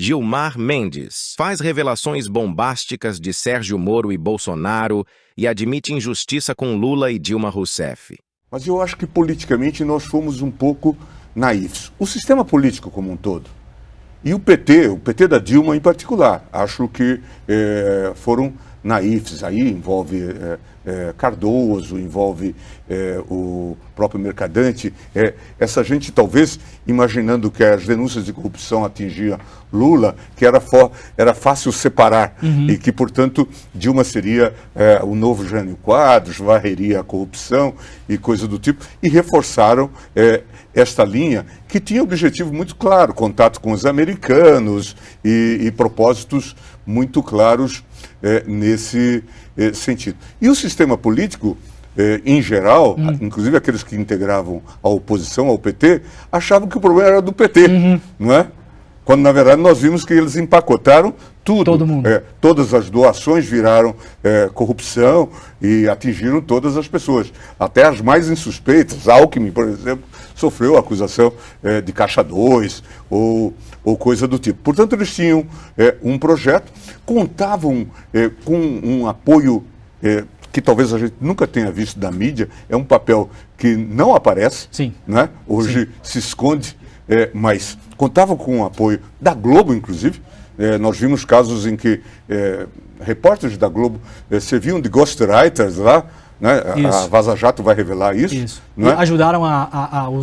Gilmar Mendes faz revelações bombásticas de Sérgio Moro e Bolsonaro e admite injustiça com Lula e Dilma Rousseff. Mas eu acho que politicamente nós fomos um pouco naivos. O sistema político como um todo. E o PT da Dilma em particular, acho que foram naifes. Aí envolve Cardoso, envolve o próprio Mercadante. Essa gente talvez imaginando que as denúncias de corrupção atingiam Lula, que era fácil separar e que, portanto, Dilma seria o novo Jânio Quadros, varreria a corrupção e coisa do tipo, e reforçaram esta linha que tinha objetivo muito claro, contato com os americanos e propósitos muito claros nesse sentido. E o sistema político, em geral, inclusive aqueles que integravam a oposição ao PT, achavam que o problema era do PT, não é? Quando, na verdade, nós vimos que eles empacotaram tudo. Todo mundo. Todas as doações viraram corrupção e atingiram todas as pessoas. Até as mais insuspeitas. Alckmin, por exemplo, sofreu acusação de Caixa 2 ou coisa do tipo. Portanto, eles tinham um projeto, contavam com um apoio que talvez a gente nunca tenha visto da mídia. É um papel que não aparece. Sim. Né? Hoje se esconde, mas contavam com o apoio da Globo, inclusive. Nós vimos casos em que repórteres da Globo serviam de ghostwriters lá, né? A Vaza Jato vai revelar isso. Né? Ajudaram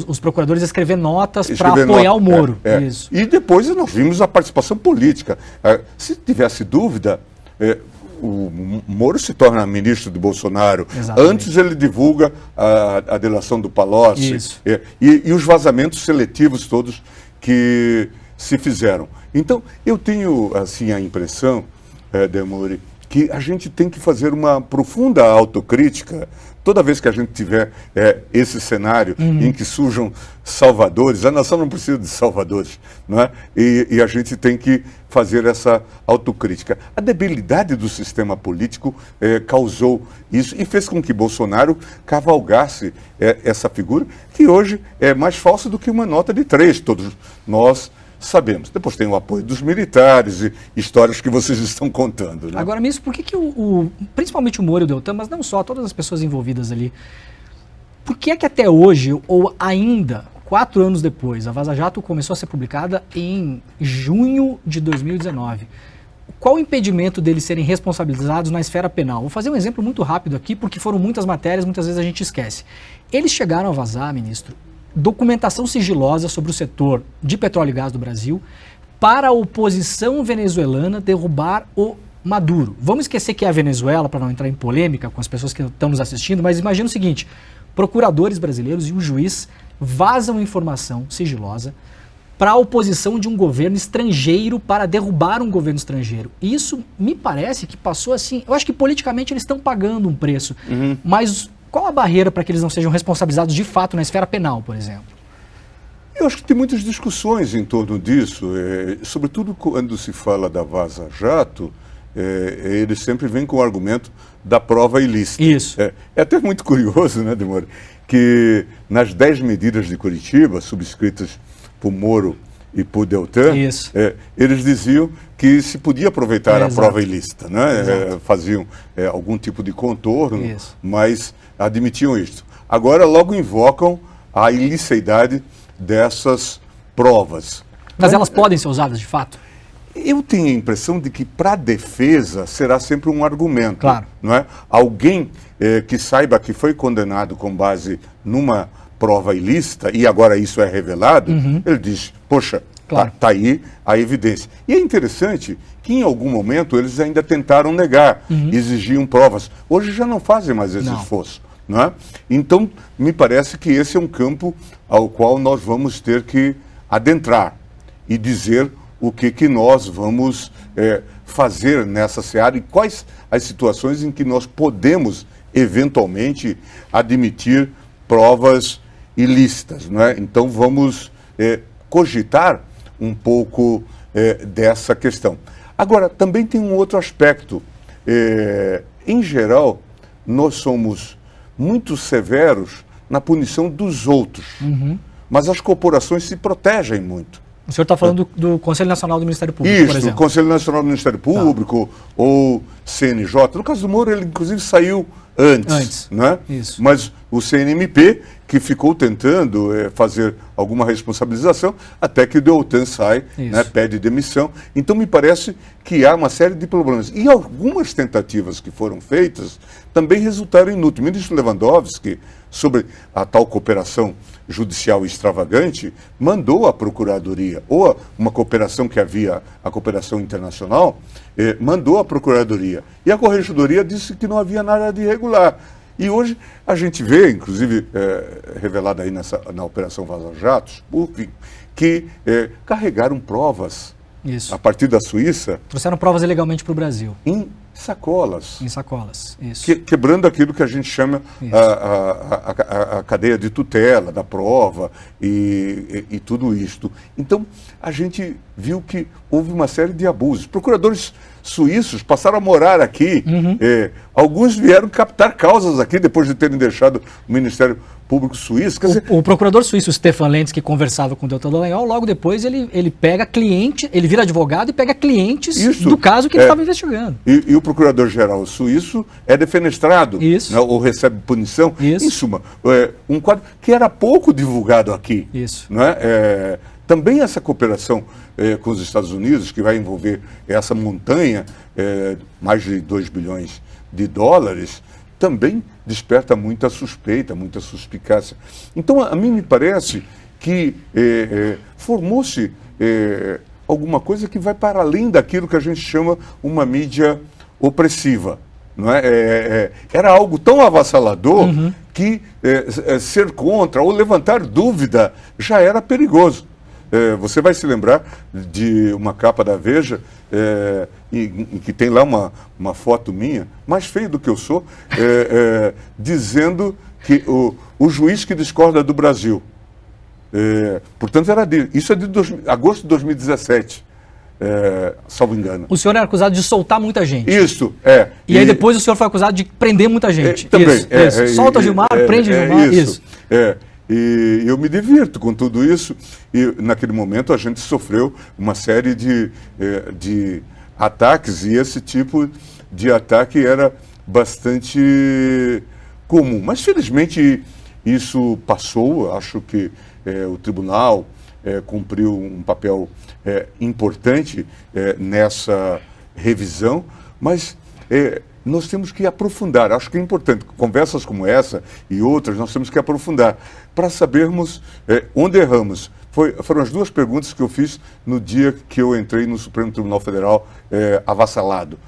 os procuradores a escrever notas para apoiar o Moro. Isso. E depois nós vimos a participação política. Se tivesse dúvida, o Moro se torna ministro do Bolsonaro. Exatamente. Antes ele divulga a delação do Palocci. E os vazamentos seletivos todos que se fizeram. Então, eu tenho assim a impressão, Demore, que a gente tem que fazer uma profunda autocrítica toda vez que a gente tiver esse cenário em que surjam salvadores. A nação não precisa de salvadores, não é? E a gente tem que fazer essa autocrítica. A debilidade do sistema político causou isso e fez com que Bolsonaro cavalgasse essa figura, que hoje é mais falsa do que uma nota de 3, todos nós sabemos. Depois tem o apoio dos militares e histórias que vocês estão contando. Né? Agora, ministro, por que principalmente o Moro e o Deltan, mas não só, todas as pessoas envolvidas ali, por que é que até hoje, ou ainda 4 anos depois, a Vaza Jato começou a ser publicada em junho de 2019, qual o impedimento deles serem responsabilizados na esfera penal? Vou fazer um exemplo muito rápido aqui, porque foram muitas matérias, muitas vezes a gente esquece. Eles chegaram a vazar, ministro, documentação sigilosa sobre o setor de petróleo e gás do Brasil para a oposição venezuelana derrubar o Maduro. Vamos esquecer que é a Venezuela, para não entrar em polêmica com as pessoas que estão nos assistindo, mas imagina o seguinte, procuradores brasileiros e um juiz vazam informação sigilosa para a oposição de um governo estrangeiro para derrubar um governo estrangeiro. Isso me parece que passou assim, eu acho que politicamente eles estão pagando um preço, mas qual a barreira para que eles não sejam responsabilizados de fato na esfera penal, por exemplo? Eu acho que tem muitas discussões em torno disso, sobretudo quando se fala da Vaza Jato, eles sempre vêm com o argumento da prova ilícita. Isso. É até muito curioso, né, Demore, que nas 10 medidas de Curitiba, subscritas por Moro e por Deltan, eles diziam que se podia aproveitar a prova ilícita, né? Faziam algum tipo de contorno, mas admitiam isto. Agora logo invocam a ilicicidade dessas provas. Mas elas podem ser usadas de fato? Eu tenho a impressão de que para a defesa será sempre um argumento. Claro. Não é? Alguém que saiba que foi condenado com base numa prova ilícita e agora isso é revelado, ele diz, poxa, tá aí a evidência. E é interessante que em algum momento eles ainda tentaram negar, exigiam provas. Hoje já não fazem mais esse esforço. Não é? Então, me parece que esse é um campo ao qual nós vamos ter que adentrar e dizer o que nós vamos fazer nessa seara e quais as situações em que nós podemos, eventualmente, admitir provas ilícitas. Não é? Então, vamos cogitar um pouco dessa questão. Agora, também tem um outro aspecto. Em geral, nós somos muito severos na punição dos outros, mas as corporações se protegem muito. O senhor está falando do Conselho Nacional do Ministério Público, por Isso, o exemplo. Conselho Nacional do Ministério Público ou CNJ. No caso do Moro, ele inclusive saiu antes, né? Isso. Mas o CNMP, que ficou tentando fazer alguma responsabilização, até que o Deltan sai, né, pede demissão. Então, me parece que há uma série de problemas. E algumas tentativas que foram feitas também resultaram inúteis. O ministro Lewandowski, sobre a tal cooperação judicial extravagante, mandou a Procuradoria, ou uma cooperação que havia, a cooperação internacional, mandou a Procuradoria. E a Corregedoria disse que não havia nada de irregular. E hoje a gente vê, inclusive revelado aí na Operação Vaza Jatos, que carregaram provas a partir da Suíça. Trouxeram provas ilegalmente para o Brasil. Em sacolas. Em sacolas, isso. Quebrando aquilo que a gente chama a cadeia de tutela da prova e tudo isto. Então, a gente viu que houve uma série de abusos. Procuradores suíços passaram a morar aqui. Alguns vieram captar causas aqui depois de terem deixado o Ministério Público Suíço. Quer dizer, o procurador suíço Stefan Lentz, que conversava com o Deltan Dallagnol, logo depois ele pega cliente, ele vira advogado e pega clientes do caso que ele estava investigando. E o procurador-geral suíço é defenestrado, né, ou recebe punição. Em suma, um quadro que era pouco divulgado aqui. Né? Também essa cooperação com os Estados Unidos, que vai envolver essa montanha, mais de 2 bilhões de dólares, também desperta muita suspeita, muita suspicácia. Então, a mim me parece que formou-se alguma coisa que vai para além daquilo que a gente chama uma mídia opressiva. Não é? Era algo tão avassalador que ser contra ou levantar dúvida já era perigoso. Você vai se lembrar de uma capa da Veja, em que tem lá uma foto minha, mais feia do que eu sou, dizendo que o juiz que discorda do Brasil. Portanto, isso é de agosto de 2017, salvo engano. O senhor era acusado de soltar muita gente. Isso, E aí depois o senhor foi acusado de prender muita gente. Também. Isso. Solta Gilmar, prende Gilmar. Isso. E eu me divirto com tudo isso. E naquele momento a gente sofreu uma série de ataques, e esse tipo de ataque era bastante comum. Mas felizmente isso passou. Acho que o tribunal cumpriu um papel importante nessa revisão, mas nós temos que aprofundar. Acho que é importante, conversas como essa e outras, nós temos que aprofundar para sabermos onde erramos. Foram as duas perguntas que eu fiz no dia que eu entrei no Supremo Tribunal Federal avassalado.